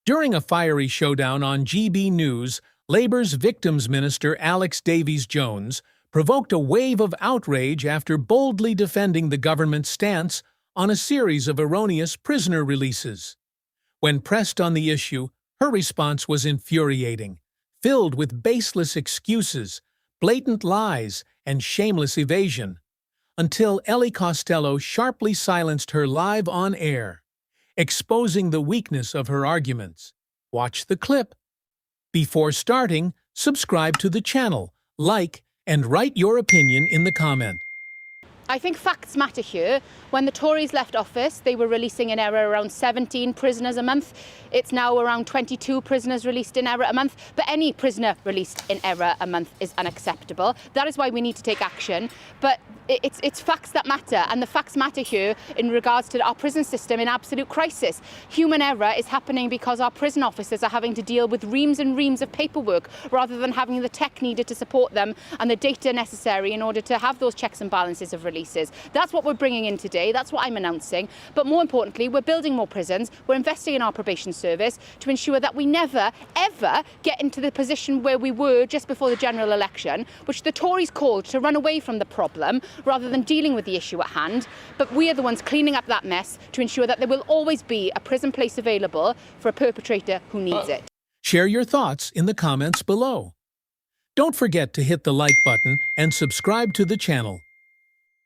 During a fiery showdown on GB News, Labour's Victims Minister Alex Davies-Jones provoked a wave of outrage after boldly defending the government's stance on a series of erroneous prisoner releases. When pressed on the issue, her response was infuriating, filled with baseless excuses, blatant lies, and shameless evasion, until Ellie Costello sharply silenced her live on air, exposing the weakness of her arguments. Watch the clip. Before starting, subscribe to the channel, like, and write your opinion in the comment. I think facts matter here. When the Tories left office, they were releasing in error around 17 prisoners a month. It's now around 22 prisoners released in error a month. But any prisoner released in error a month is unacceptable. That is why we need to take action. But it's facts that matter, and the facts matter here in regards to our prison system in absolute crisis. Human error is happening because our prison officers are having to deal with reams and reams of paperwork rather than having the tech needed to support them and the data necessary in order to have those checks and balances of releases. That's what we're bringing in today. That's what I'm announcing. But more importantly, we're building more prisons. We're investing in our probation service to ensure that we never, ever get into the position where we were just before the general election, which the Tories called to run away from the problem rather than dealing with the issue at hand. But we are the ones cleaning up that mess to ensure that there will always be a prison place available for a perpetrator who needs it. Share your thoughts in the comments below. Don't forget to hit the like button and subscribe to the channel.